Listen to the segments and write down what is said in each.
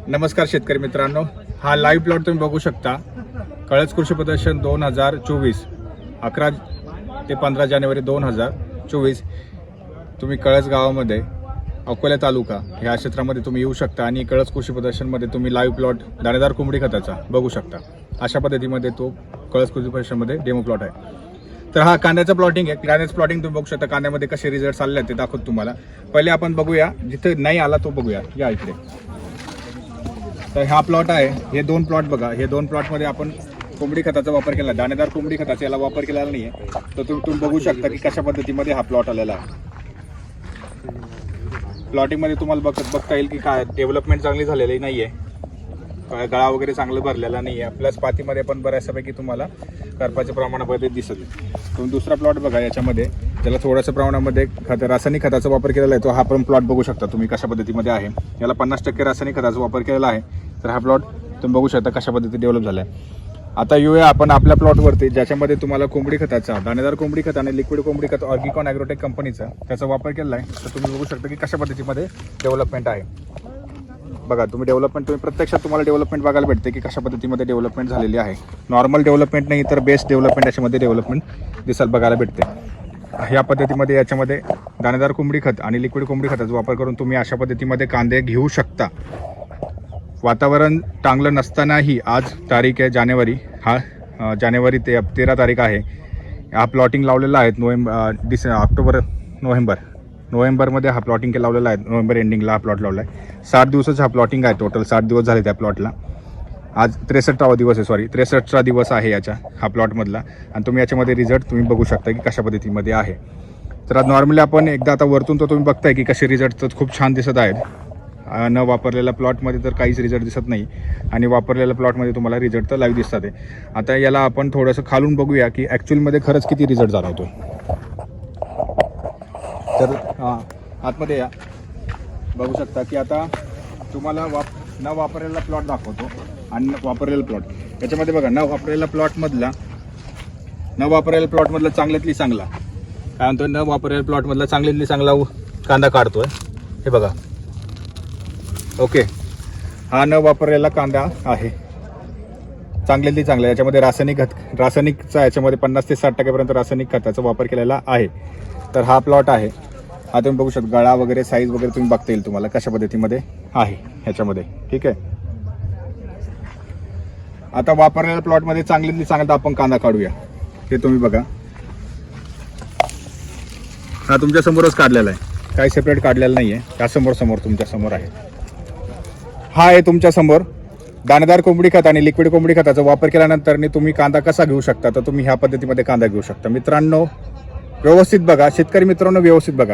नमस्कार शेतकरी मित्रांनो, हा लाईव्ह प्लॉट तुम्ही बघू शकता. कळस कृषी प्रदर्शन 2024 11 ते 15 जानेवारी 2024. तुम्ही कळस गावामध्ये अकोला तालुका ह्या क्षेत्रामध्ये तुम्ही येऊ शकता आणि कळस कृषी प्रदर्शनमध्ये तुम्ही लाईव्ह प्लॉट दाणेदार कोंबडी खताचा बघू शकता. अशा पद्धतीमध्ये तो कळस कृषी प्रदर्शनमध्ये डेमो प्लॉट आहे. तर हा कांद्याचा प्लॉटिंग आहे. कांद्याचं प्लॉटिंग तुम्ही बघू शकता. कांद्यामध्ये कसे रिझल्ट आले ते दाखवतो तुम्हाला. पहिले आपण बघूया, जिथे नाही आला तो बघूया. या इकडे तर हा प्लॉट आहे. हे दोन प्लॉट बघा. हे दोन प्लॉटमध्ये आपण कोंबडी खताचा वापर केला, दाणेदार कोंबडी खताचा याला वापर केलेला नाही आहे. तर तुम्ही बघू शकता की कशा पद्धतीमध्ये हा प्लॉट आलेला आहे. प्लॉटिंगमध्ये तुम्हाला बघता येईल की काय डेव्हलपमेंट चांगली झालेली नाही आहे. गळा वगैरे चांगलं भरलेला नाही आहे. प्लस पातीमध्ये पण बऱ्याचपैकी तुम्हाला करपाच्या प्रमाणामध्ये दिसत आहे. तुम्ही दुसरा प्लॉट बघा. याच्यामध्ये त्याला थोड्याशा प्रमाणामध्ये रासायनिक खताचा वापर केलेला आहे. तो हा पण प्लॉट बघू शकता तुम्ही कशा पद्धतीमध्ये आहे. याला 50% रासायनिक खताचा वापर केलेला आहे. तर हा प्लॉट तुम्ही बघू शकता कशा पद्धतीने डेव्हलप झाला आहे. आता येऊया आपण आपल्या प्लॉटवरती, ज्याच्यामध्ये तुम्हाला कोंबडी खताचा, दाणेदार कोंबडी खत आणि लिक्विड कोंबडी खत ऑर्गिकॉन ॲग्रोटेक कंपनीचा त्याचा वापर केला आहे. तर तुम्ही बघू शकता की कशा पद्धतीमध्ये डेव्हलपमेंट आहे. बघा तुम्ही प्रत्यक्षात तुम्हाला डेव्हलपमेंट बघायला भेटते की कशा पद्धतीमध्ये डेव्हलपमेंट झालेली आहे. नॉर्मल डेव्हलपमेंट नाही तर बेस्ट डेव्हलपमेंट याच्यामध्ये डेव्हलपमेंट बघायला भेटते. ह्या पद्धतीमध्ये याच्यामध्ये दाणेदार कोंबडी खत आणि लिक्विड कोंबडी खताचा वापर करून तुम्ही अशा पद्धतीमध्ये कांदे घेऊ शकता. वातावरण चांगलं नसतानाही आज तारीख आहे जानेवारी. जानेवारी 13 तारीख आहे. हा प्लॉटिंग लावलेला आहे नोव्हेंबरमध्ये हा प्लॉटिंग लावलेला आहे. नोव्हेंबर एंडिंगला हा प्लॉट लावला आहे. 7 दिवसाचा हा प्लॉटिंग आहे. टोटल 7 दिवस झाले त्या प्लॉटला. आज 63वा दिवस आहे. 63वा दिवस आहे हा प्लॉटमधला. आणि तुम्ही याच्यामध्ये रिझल्ट तुम्ही बघू शकता की कशा पद्धतीमध्ये आहे. तर आज नॉर्मली आपण एकदा आता वरतून तर तुम्ही बघताय की कसे रिझल्ट तर खूप छान दिसत आहेत. न वापरलेल्या प्लॉटमध्ये तर काहीच रिझल्ट दिसत नाही आणि वापरलेल्या प्लॉटमध्ये तुम्हाला रिझल्ट तर लाईव्ह दिसतात. आता याला आपण थोडंसं खालून बघूया की ॲक्च्युअलमध्ये खरंच किती रिझल्ट जाणवतो. तर आतमध्ये या बघू शकता की आता तुम्हाला न वापरलेला प्लॉट दाखवतो आणि वापरलेला प्लॉट. याच्यामध्ये बघा न वापरलेल्या प्लॉटमधला चांगल्यातली चांगला काय म्हणतो, न वापरलेल्या प्लॉटमधला चांगल्यातली चांगला कांदा काढतोय. हे बघा. ओके, हा न वापरलेला कांदा आहे. चांगल्यातली चांगला. याच्यामध्ये रासायनिकचा याच्यामध्ये 50 ते 60% रासायनिक खताचा वापर केलेला आहे. तर हा प्लॉट आहे. हा तुम्ही बघू शकता. गळा वगैरे साईज वगैरे तुम्ही बघता येईल तुम्हाला कशा पद्धतीमध्ये आहे ह्याच्यामध्ये. ठीक आहे. आता वापरलेल्या प्लॉटमध्ये चांगल्यातली चांगला आपण कांदा काढूया. हे तुम्ही बघा. हा तुमच्या समोरच काढलेला आहे. काही सेपरेट काढलेला नाही आहे. त्या समोर तुमच्या समोर आहे. हा आहे तुमच्या समोर दाणेदार कोंबडी खत आणि लिक्विड कोंबडी खताचा वापर केल्यानंतर तुम्ही कांदा कसा घेऊ शकता. तर तुम्ही ह्या पद्धतीमध्ये कांदा घेऊ शकता. मित्रांनो व्यवस्थित बघा. शेतकरी मित्रांनो व्यवस्थित बघा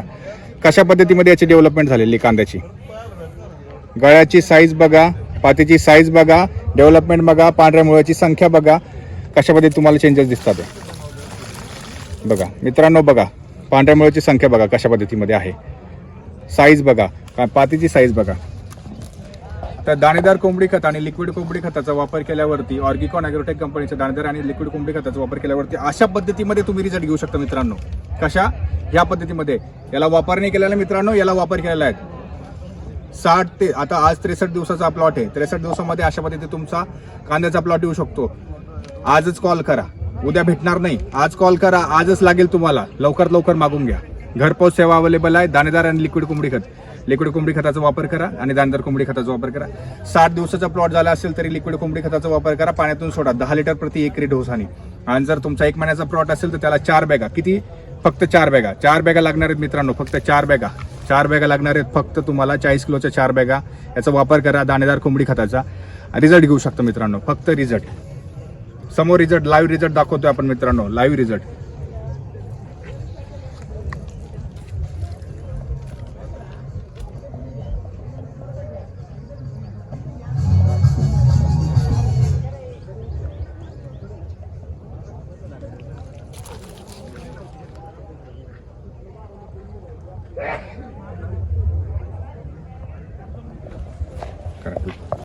कशा पद्धतीमध्ये याची डेव्हलपमेंट झालेली. कांद्याची गळ्याची साईज बघा, पातीची साईज बघा, डेव्हलपमेंट बघा, पांढऱ्या मुळ्याची संख्या बघा, कशा पद्धतीने तुम्हाला चेंजेस दिसतात बघा. मित्रांनो बघा पांढऱ्या मुळ्याची संख्या बघा कशा पद्धतीमध्ये आहे. साईज बघा, पातीची साईज बघा. तर दाणेदार कोंबडी खत आणि लिक्विड कोंबडी खताचा वापर केल्यावरती, ऑर्गिकॉन ॲग्रोटेक कंपनीचा दाणेदार आणि लिक्विड कोंबडी खताचा वापर केल्यावरती अशा पद्धतीमध्ये तुम्ही रिझल्ट घेऊ शकता. मित्रांनो कशा ह्या पद्धतीमध्ये याला वापर नाही केलेला. मित्रांनो याला वापर केलेला आहे 60 ते आता आज 63 दिवसाचा प्लॉट आहे. 63 दिवसामध्ये अशा पद्धतीने तुमचा कांद्याचा प्लॉट येऊ शकतो. आजच कॉल करा, उद्या भेटणार नाही. आज कॉल करा, आजच लागेल तुम्हाला. लवकर मागून घ्या. घरपोच सेवा अवेलेबल आहे. दाणेदार आणि लिक्विड कोंबडी खत, लिक्विड कोंबडी खताचा वापर करा आणि दाणेदार कोंबडी खताचा वापर करा. 60 दिवसाचा प्लॉट झाला असेल तरी लिक्विड कोंबडी खताचा वापर करा. पाण्यातून सोडा 10 लिटर प्रति एकरी डोसाने. आणि जर तुमचा 1 महिन्याचा प्लॉट असेल तर त्याला 4 बॅगा. किती? फक्त 4 बॅगा लागणार आहेत मित्रांनो. फक्त 4 बॅगा लागणार आहेत. फक्त तुम्हाला 40 किलोच्या 4 बॅगा याचा वापर करा दाणेदार कोंबडी खताचा. रिझल्ट घेऊ शकता मित्रांनो. फक्त रिझल्ट समोर, लाईव्ह रिझल्ट दाखवतोय आपण मित्रांनो. Live result